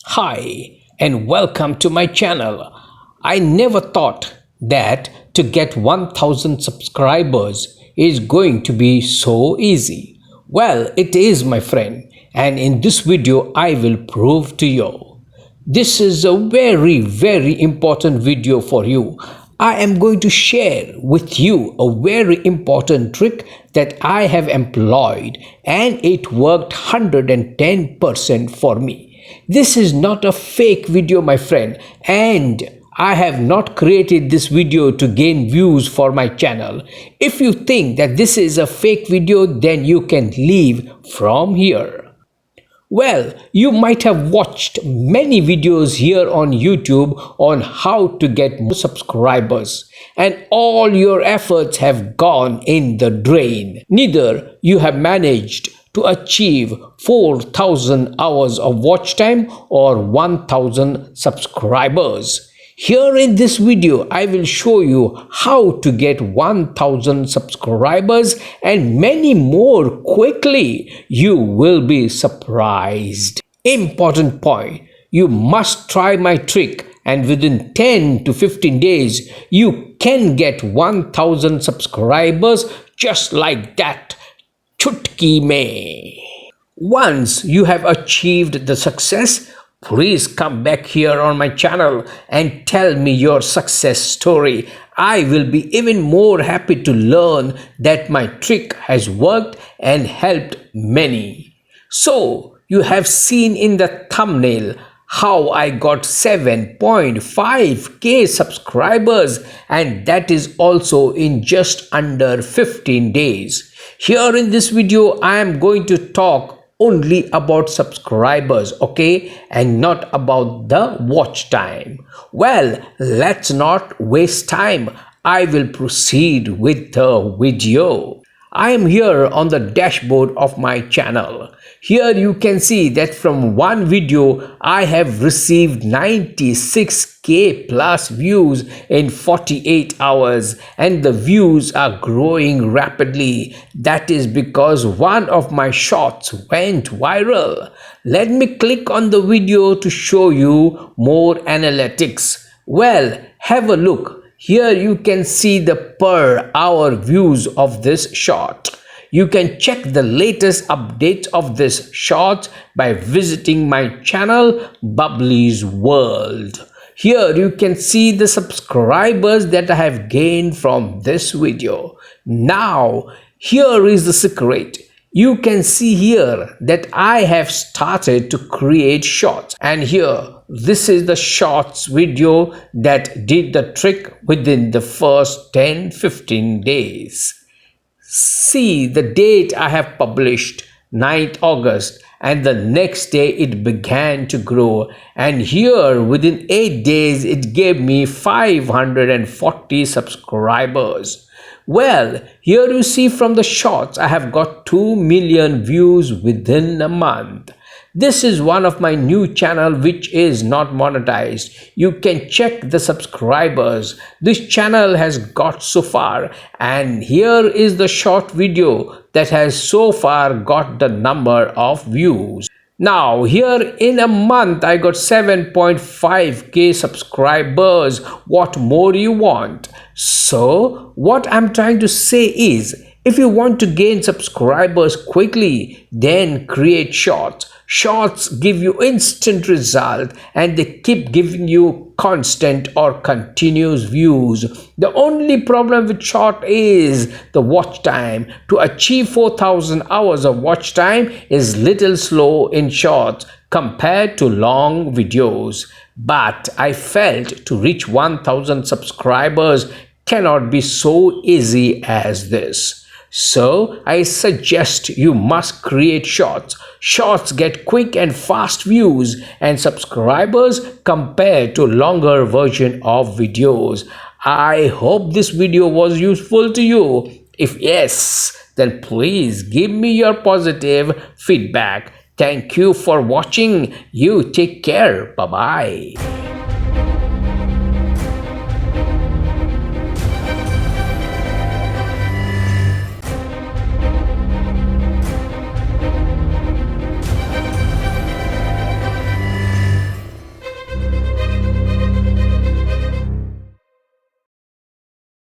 Hi and welcome to my channel. I never thought that to get 1000 subscribers is going to be so easy. Well, it is, my friend, and in this video I will prove to you. This is a very important video for you. I am going to share with you a very important trick that I have employed and it worked 110% for me. This is not a fake video, my friend, and I have not created this video to gain views for my channel. If you think that this is a fake video, then you can leave from here. Well, you might have watched many videos here on YouTube on how to get more subscribers, and all your efforts have gone in the drain. Neither you have managed to achieve 4000 hours of watch time or 1000 subscribers. Here in this video, I will show you how to get 1000 subscribers and many more quickly. You will be surprised. Important point, you must try my trick and within 10 to 15 days, you can get 1000 subscribers just like that. Chutki mein. Once you have achieved the success, please come back here on my channel and tell me your success story. I will be even more happy to learn that my trick has worked and helped many. So, you have seen in the thumbnail how I got 7.5k subscribers, and that is also in just under 15 days. Here in this video, I am going to talk only about subscribers, okay, and not about the watch time. Well, let's not waste time. I will proceed with the video. I am here on the dashboard of my channel. Here you can see that from one video I have received 96k plus views in 48 hours, and the views are growing rapidly. That is because one of my shots went viral. Let me click on the video to show you more analytics. Well, have a look. Here you can see the per hour views of this shot. You can check the latest updates of this shot by visiting my channel Bubbly's World. Here you can see the subscribers that I have gained from this video. Now, here is the secret. You can see here that I have started to create shots, and here this is the shots video that did the trick within the first 10-15 days. See the date I have published, 9th August, and the next day it began to grow, and here within 8 days it gave me 540 subscribers. Well, here you see from the shots I have got 2 million views within a month. This is one of my new channel which is not monetized. You can check the subscribers this channel has got so far, and here is the short video that has so far got the number of views. Now here in a month I got 7.5k subscribers. What more you want? So what I'm trying to say is, if you want to gain subscribers quickly, then create shorts. Shorts give you instant result and they keep giving you constant or continuous views. The only problem with short is the watch time. To achieve 4000 hours of watch time is little slow in shorts compared to long videos. But I felt to reach 1000 subscribers cannot be so easy as this. So I suggest you must create shorts. Shorts get quick and fast views and subscribers compared to longer version of videos. I hope this video was useful to you. If yes, then please give me your positive feedback. Thank you for watching. You take care. Bye-bye.